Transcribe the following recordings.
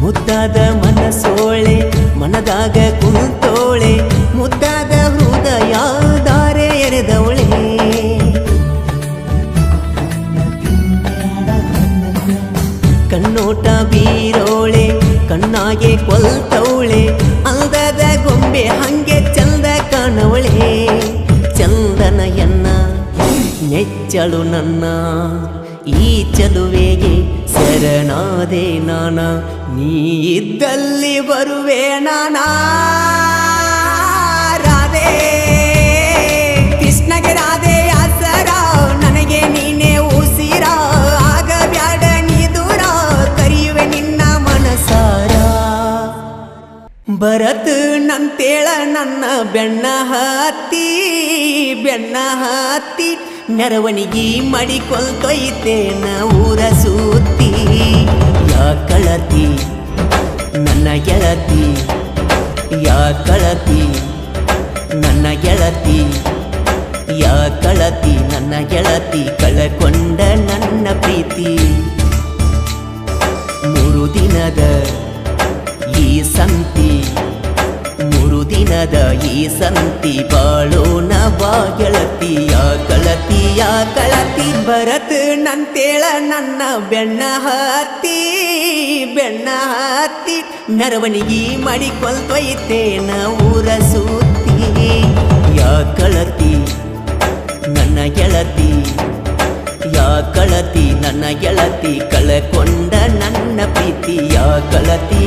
ಮುದ್ದಾದ ಮನಸೋಳೆ ಮನದಾಗ ಕುಂತೋಳೆ ಮುದ್ದಾದ ಹೃದಯ ದಾರೆ ಎರೆದವಳೆ ಕಣ್ಣೋಟ ಬೀರೋಳೆ ಕಣ್ಣಾಗೆ ಕೊಲ್ತವಳೆ ಅಂದದ ಗೊಂಬೆ ಹಂಗೆ ಚಂದ ಕಾಣವಳೆ ಚಂದನಯನ್ನ ನೆಚ್ಚಳು ನನ್ನ ಈ ಚಲುವೆಗೆ ಶರಣಾದೆ ನಾನ ನೀ ಇದ್ದಲ್ಲಿ ಬರುವೆ ನಾನಾ ರಾಧೆ ಕೃಷ್ಣಗೆ ರಾಧೆ ಆಸರ ನನಗೆ ನೀನೇ ಉಸಿರ ಆಗ ಬ್ಯಾಡ ನೀ ದೂರ ಕರೆಯುವೆ ನಿನ್ನ ಮನಸಾರ ಭರತ್ ನಂತೇಳ ನನ್ನ ಬೆಣ್ಣ ಹತ್ತಿ ನೆರವಣಿಗಿ ಮಾಡಿಕೊಳ್ತೊಯ್ತೇನ ಊರ ಸುತ್ತಿ ಯಾ ಕಳತಿ ನನ್ನ ಗೆಳತಿ ಯಾ ಕಳತಿ ನನ್ನ ಗೆಳತಿ ಯಾ ಕಳತಿ ನನ್ನ ಗೆಳತಿ ಕಳಕೊಂಡ ನನ್ನ ಪ್ರೀತಿ 3 ದಿನದ ಈ ಸಂತಿ 3 ದಿನದ ಈ ಸಂತಿ ಬಾಳೋಣ ಬಾ ಗೆಳತಿ ಯಾ ಕಳತಿ ಭರತ್ ನಂತೇಳ ನನ್ನ ಬೆಣ್ಣ ಹತ್ತಿ ಮೆರವಣಿಗೆ ಮಾಡಿಕೊಳ್ತೊಯ್ತೇನ ಊರ ಸುತ್ತಿ ಯಾ ಕಳತಿ ನನ್ನ ಗೆಳತಿ ಯಾ ಕಳತಿ ನನ್ನ ಗೆಳತಿ ಕಳಕೊಂಡ ನನ್ನ ಪ್ರೀತಿ ಯಾ ಕಳತಿ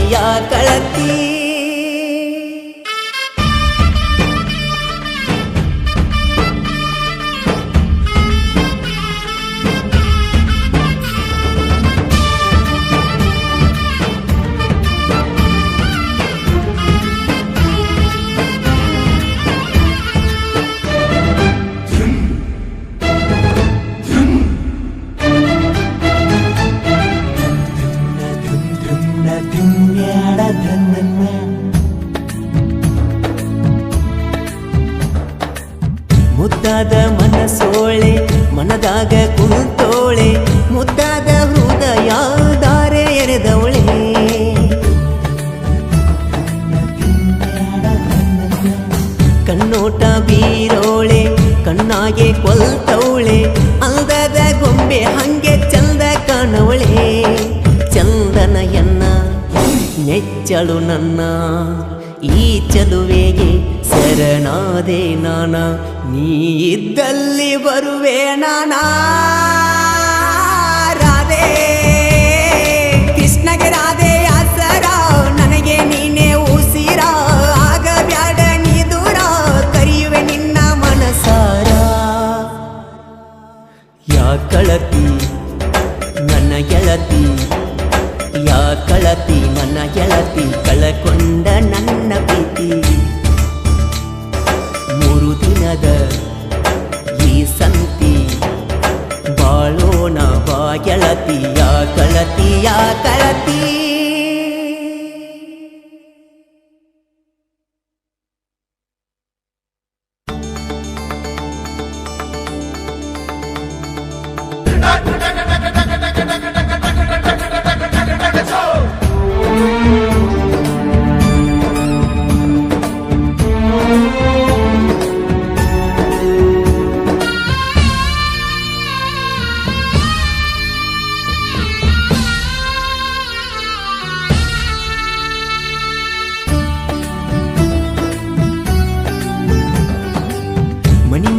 ಮುದ್ದಾದ ಮನಸೋಳೆ ಮನದಾಗ ಕುಂತೋಳೆ ಮುದ್ದಾದ ಹೃದಯ ದಾರೆ ಎರೆದವಳೆ ಕಣ್ಣೋಟ ಬೀರೋಳೆ ಕಣ್ಣಾಗೆ ಕೊಲ್ತವಳೆ ಅಂದದ ಗೊಂಬೆ ಹಂಗೆ ಚಂದ ಕಾಣವಳೆ ಚಂದನಯನ್ನ ನೆಚ್ಚಳು ನನ್ನ ಈ ಚಲುವೆಗೆ ಶರಣಾದೆ ನಾನ ನೀ ಇದ್ದಲ್ಲಿ ಬರುವೆ ನಾನಾ ರಾಧೆ ಕೃಷ್ಣಗೆ ರಾಧೆ ಆಸರ ನನಗೆ ನೀನೇ ಉಸಿರ ಆಗ ಬ್ಯಾಡ ನೀ ದೂರ ಕರೆಯುವೆ ನಿನ್ನ ಮನಸಾರ ಯಾ ಕಳತಿ ನನ್ನ ಗೆಳತಿ ಯಾ ಕಳತಿ ನನ್ನ ಗೆಳತಿ ಕಳಕೊಂಡ ನನ್ನ ಪ್ರೀತಿ 3 ದಿನದ ಈ ಸಂತಿ ಬಾಳೋಣ ಬಾ ಗೆಳತಿ ಯಾ ಕಳತಿ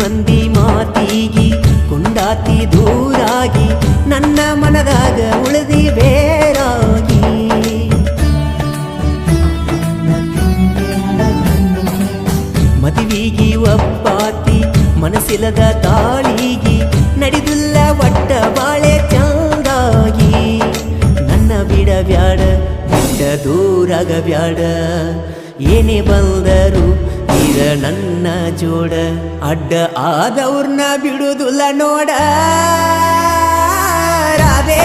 ಮಂದಿ ಮಾತಿಗಿ ಕೊಂಡಾತಿ ದೂರಾಗಿ ನನ್ನ ಮನದಾಗ ಉಳಿದಿ ಬೇರಾಗಿ ಮದುವಿಗಿ ಒಪ್ಪಾತಿ ಮನಸ್ಸಿಲ್ಲದ ತಾಳಿಗಿ ನಡೆದಿಲ್ಲ ಒಟ್ಟ ಬಾಳೆ ಚಂದಾಗಿ ನನ್ನ ಬಿಡಬ್ಯಾಡ ಬಿಟ್ಟ ದೂರಾಗ ಬ್ಯಾಡ ಏನೇ ಬಂದರು ಇರ ನನ್ನ ಜೋಡ ಅಡ್ಡ ಆದವ್ರನ್ನ ಬಿಡುದಿಲ್ಲ ನೋಡ ರಾಧೆ